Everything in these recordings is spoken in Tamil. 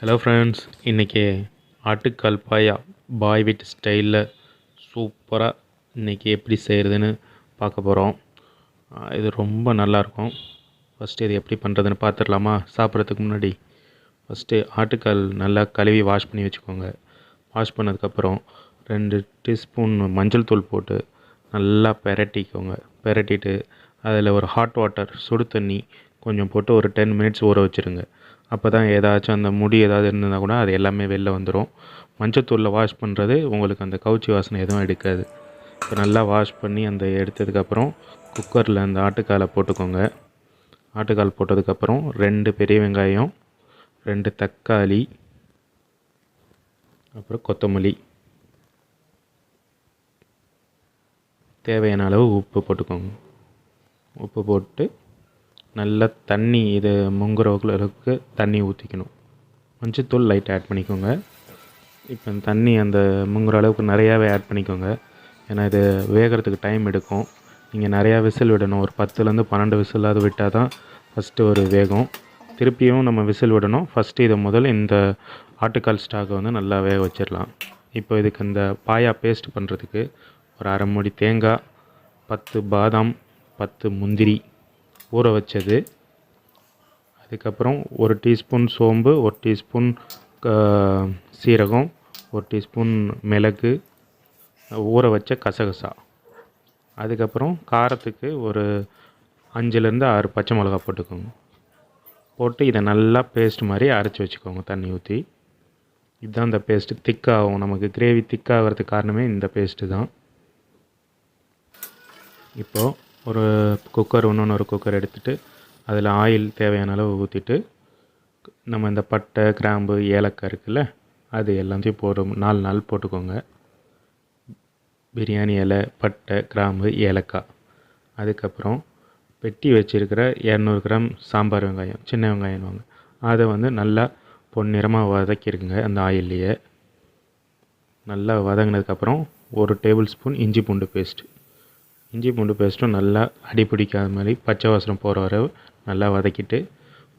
ஹலோ ஃப்ரெண்ட்ஸ், இன்றைக்கி ஆட்டுக்கால் பாயா பாய் வீட்டு ஸ்டைலில் சூப்பராக இன்றைக்கி எப்படி செய்கிறதுன்னு பார்க்க போகிறோம். இது ரொம்ப நல்லாயிருக்கும். ஃபஸ்ட்டு இது எப்படி பண்ணுறதுன்னு பார்த்துடலாமா? சாப்பிட்றதுக்கு முன்னாடி ஃபஸ்ட்டு ஆட்டுக்கால் நல்லா கழுவி வாஷ் பண்ணி வச்சுக்கோங்க. வாஷ் பண்ணதுக்கப்புறம் 2 டீஸ்பூன் மஞ்சள் தூள் போட்டு நல்லா பெரட்டிட்டு அதில் ஒரு ஹாட் வாட்டர் சுடு தண்ணி கொஞ்சம் போட்டு ஒரு 10 மினிட்ஸ் ஊற வச்சுருங்க. அப்போ தான் ஏதாச்சும் அந்த முடி ஏதாவது இருந்ததுனா கூட அது எல்லாமே வெளில வந்துடும். மஞ்சத்தூளில் வாஷ் பண்ணுறது உங்களுக்கு அந்த கவுச்சி வாசனை எதுவும் எடுக்காது. இப்போ நல்லா வாஷ் பண்ணி அந்த எடுத்ததுக்கப்புறம் குக்கரில் அந்த ஆட்டுக்காலை போட்டுக்கோங்க. ஆட்டுக்கால் போட்டதுக்கப்புறம் 2 பெரிய வெங்காயம், 2 தக்காளி, அப்புறம் கொத்தமல்லி, தேவையான அளவு உப்பு போட்டுக்கோங்க. உப்பு போட்டு நல்லா தண்ணி இது முங்குற அளவுக்கு தண்ணி ஊற்றிக்கணும். மஞ்சத்தூள் லைட் ஆட் பண்ணிக்கோங்க. இப்போ தண்ணி அந்த முங்குற அளவுக்கு நிறையாவே ஆட் பண்ணிக்கோங்க. ஏன்னா இது வேகிறதுக்கு டைம் எடுக்கும். நீங்கள் நிறையா விசில் விடணும். ஒரு 10லேருந்து 12 விசிலாவது விட்டால் தான் ஃபஸ்ட்டு ஒரு வேகும். திருப்பியும் நம்ம விசில் விடணும். ஃபஸ்ட்டு இதை முதல்ல இந்த ஆட்டுக்கால் ஸ்டாக்கை வந்து நல்லா வேக வச்சிடலாம். இப்போ இதுக்கு இந்த பாயா பேஸ்ட் பண்ணுறதுக்கு ஒரு அரை மூடி தேங்காய், 10 பாதாம், 10 முந்திரி ஊற வச்சது, அதுக்கப்புறம் 1 டீஸ்பூன் சோம்பு, 1 டீஸ்பூன் சீரகம், 1 டீஸ்பூன் மிளகு, ஊற வச்ச கசகசா, அதுக்கப்புறம் காரத்துக்கு ஒரு 5லேருந்து 6 பச்சை மிளகா போட்டுக்கோங்க. போட்டு இதை நல்லா பேஸ்ட் மாதிரி அரைச்சி வச்சுக்கோங்க தண்ணி ஊற்றி. இதுதான் இந்த பேஸ்ட்டு திக்காகும். நமக்கு கிரேவி திக்காகிறதுக்கு காரணமே இந்த பேஸ்ட்டு தான். இப்போது ஒரு குக்கர், இன்னொன்று குக்கர் எடுத்துகிட்டு அதில் ஆயில் தேவையான அளவு ஊற்றிட்டு நம்ம இந்த பட்டை, கிராம்பு, ஏலக்காய் இருக்குல்ல, அது எல்லாத்தையும் 4 போட்டுக்கோங்க. பிரியாணி இலை, பட்டை, கிராம்பு, ஏலக்காய். அதுக்கப்புறம் வெட்டி வச்சுருக்கிற 200 கிராம் சாம்பார் வெங்காயம், சின்ன வெங்காயம் வாங்க, அதை வந்து நல்லா பொன்னிறமாக வதக்கிடுங்க. அந்த ஆயில்லையே நல்லா வதங்கினதுக்கப்புறம் 1 டேபிள் ஸ்பூன் இஞ்சி பூண்டு பேஸ்ட்டும் நல்லா அடிப்பிடிக்காத மாதிரி பச்சை வாசனை போகிற வரை நல்லா வதக்கிட்டு,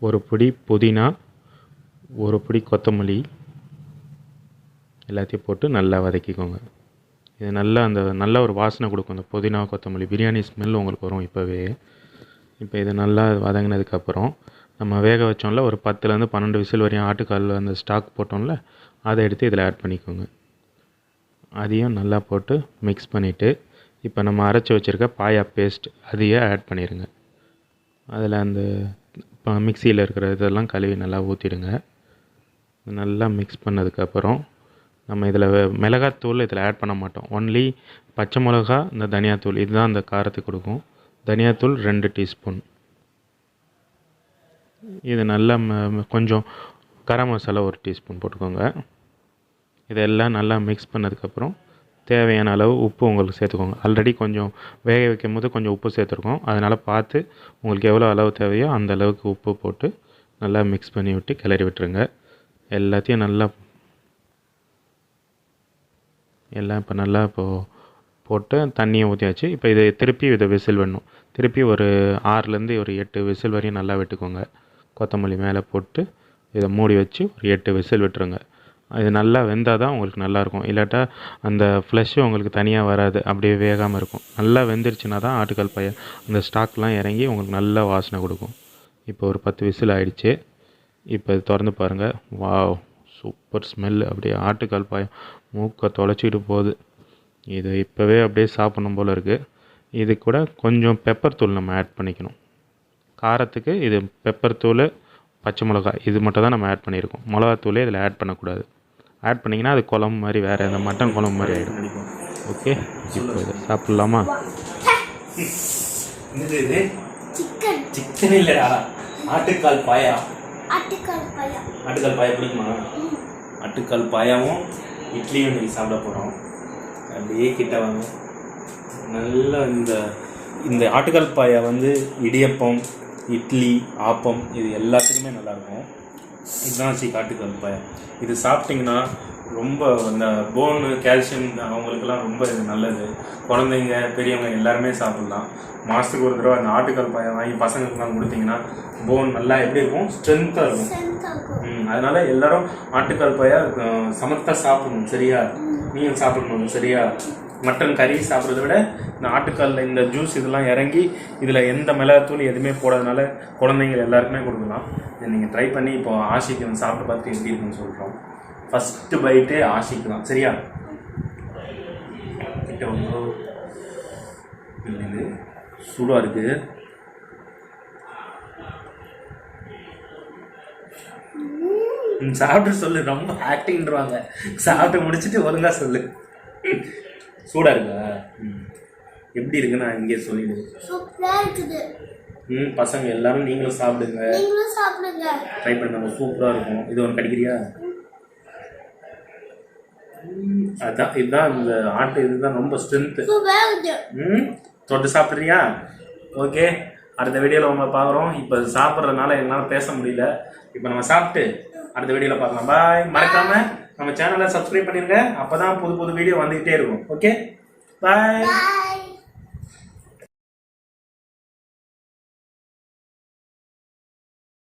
ஒரு பிடி புதினா, ஒரு பிடி கொத்தமல்லி எல்லாத்தையும் போட்டு நல்லா வதக்கிக்கோங்க. இது நல்லா நல்ல ஒரு வாசனை கொடுக்கும். அந்த புதினா, கொத்தமல்லி பிரியாணி ஸ்மெல் உங்களுக்கு வரும் இப்போவே. இப்போ இது நல்லா வதங்கினதுக்கப்புறம் நம்ம வேக வச்சோம்ல, ஒரு 10லேருந்து 12 விசில் வரையும் ஆட்டுக்கால் அந்த ஸ்டாக் போட்டோம்ல, அதை எடுத்து இதில் ஆட் பண்ணிக்கோங்க. அதையும் நல்லா போட்டு மிக்ஸ் பண்ணிவிட்டு இப்போ நம்ம அரைச்சி வச்சுருக்க பாயா பேஸ்ட் அதையே ஆட் பண்ணிடுங்க. அதில் அந்த மிக்சியில் இருக்கிற இதெல்லாம் கழுவி நல்லா ஊற்றிடுங்க. நல்லா மிக்ஸ் பண்ணதுக்கப்புறம் நம்ம இதில் மிளகாத்தூள் இதில் ஆட் பண்ண மாட்டோம். ஒன்லி பச்சை மிளகா, இந்த தனியாத்தூள், இதுதான் அந்த காரத்துக்கு கொடுக்கும். தனியாத்தூள் 2 டீஸ்பூன். இது நல்லா கொஞ்சம் கரம் மசாலா 1 டீஸ்பூன் போட்டுக்கோங்க. இதெல்லாம் நல்லா மிக்ஸ் பண்ணதுக்கப்புறம் தேவையான அளவு உப்பு உங்களுக்கு சேர்த்துக்கோங்க. ஆல்ரெடி கொஞ்சம் வேக வைக்கும் போது கொஞ்சம் உப்பு சேர்த்துருக்கோம். அதனால் பார்த்து உங்களுக்கு எவ்வளோ அளவு தேவையோ அந்த அளவுக்கு உப்பு போட்டு நல்லா மிக்ஸ் பண்ணி விட்டு கிளறி விட்டுருங்க. எல்லாத்தையும் இப்போ நல்லா போட்டு தண்ணியை ஊற்றியாச்சு. இப்போ இதை விசில் விடணும். திருப்பி ஒரு 6லேருந்து ஒரு 8 விசில் வரையும் நல்லா விட்டுக்கோங்க. கொத்தமல்லி மேலே போட்டு இதை மூடி வச்சு ஒரு 8 விசில் விட்டுருங்க. இது நல்லா வெந்தால் தான் உங்களுக்கு நல்லாயிருக்கும். இல்லாட்டா அந்த ஃப்ளஷ்ஷு உங்களுக்கு தனியாக வராது, அப்படியே வேகாமல் இருக்கும். நல்லா வெந்துருச்சுன்னா தான் ஆட்டுக்கால் பாயா அந்த ஸ்டாக்லாம் இறங்கி உங்களுக்கு நல்ல வாசனை கொடுக்கும். இப்போ ஒரு 10 விசில் ஆகிடுச்சு. இப்போ இது திறந்து பாருங்கள். Wow, super smell. அப்படியே ஆட்டுக்கால் பாயா மூக்கை தொலைச்சிக்கிட்டு போகுது. இது இப்போவே அப்படியே சாப்பிடணும் போல் இருக்குது. இது கூட கொஞ்சம் பெப்பர் தூள் நம்ம ஆட் பண்ணிக்கணும். காரத்துக்கு இது பெப்பர் தூள், பச்சை மிளகாய், இது மட்டும் தான் நம்ம ஆட் பண்ணியிருக்கோம். மிளகாத்தூளே இதில் ஆட் பண்ணக்கூடாது. ஆட் பண்ணிங்கன்னா அது குழம்பு மாதிரி, வேறு அந்த மட்டன் குழம்பு மாதிரி ஆகிடும். ஓகே, இப்போ இதை சாப்பிட்லாமா? சிக்கன் இல்லைடா, ஆட்டுக்கால் பாயா. ஆட்டுக்கால் பாயா பிடிக்குமா? ஆட்டுக்கால் பாயாவும் இட்லியும் இன்றைக்கி சாப்பிட போகிறோம். அப்படியே கிட்ட வாங்க. நல்லா இந்த ஆட்டுக்கால் பாயா வந்து இடியப்பம், இட்லி, ஆப்பம் இது எல்லாத்துக்குமே நல்லாயிருக்கும். இதுதான் ஆட்டுக்கால் பாயா. இது சாப்பிட்டிங்கன்னா ரொம்ப இந்த போனு கால்சியம் அவங்களுக்கெல்லாம் ரொம்ப இது நல்லது. குழந்தைங்க பெரியவங்க எல்லாருமே சாப்பிட்லாம். மாதத்துக்கு ஒரு தடவை அந்த ஆட்டுக்கால் பாயா வாங்கி பசங்களுக்குலாம் கொடுத்தீங்கன்னா போன் நல்லா எப்படி இருக்கும், ஸ்ட்ரென்த்தாக இருக்கும். அதனால எல்லாரும் ஆட்டுக்கால் பாயா சமத்தாக சாப்பிடணும் சரியா? நீயும் சாப்பிடணும் சரியா? மட்டன் கறி சாப்பிட்றத விட இந்த ஆட்டுக்காலில் இந்த ஜூஸ் இதெல்லாம் இறங்கி இதில் எந்த மிளகாத்தூள் எதுவுமே போடாதனால குழந்தைங்க எல்லாருக்குமே கொடுக்கலாம். இதை நீங்கள் ட்ரை பண்ணி இப்போ ஆஷிக்கு வந்து சாப்பிட்டு பார்த்து எப்படி இருக்குன்னு சொல்கிறோம். ஃபஸ்ட்டு பைட்டே ஆஷிக்கு தான் சரியா? கிட்ட வந்து சூடாக இருக்குது. சாப்பிட்டு சொல்லு, ரொம்ப ஆக்டிங்ன்றவாங்க. சாப்பிட்டு முடிச்சுட்டு ஒழுங்கா சொல்லு. சூடாக இருக்கா? எப்படி இருக்குன்னு நான் இங்கே சொல்லிடு. பசங்க எல்லாரும் நீங்களும் சாப்பிடுங்க, ட்ரை பண்ணுங்க, சூப்பராக இருக்கும். இது ஒன்று கிடைக்கிறியா? அதான் இதுதான் இந்த ஆட்டு, இதுதான் ரொம்ப ஸ்ட்ரென்த்து. தொட்டு சாப்பிட்றியா? ஓகே, அடுத்த வீடியோவில் உங்களை பார்க்குறோம். இப்போ சாப்பிட்றதுனால என்னால் பேச முடியல. இப்போ நம்ம சாப்பிட்டு அடுத்த வீடியோவில் பார்க்கலாம். பாய். மறக்காமல் நம்ம சேனலை சப்ஸ்கிரைப் பண்ணிடுங்க, அப்போ தான் புது புது வீடியோ வந்துக்கிட்டே இருக்கும். ஓகே, பாய்.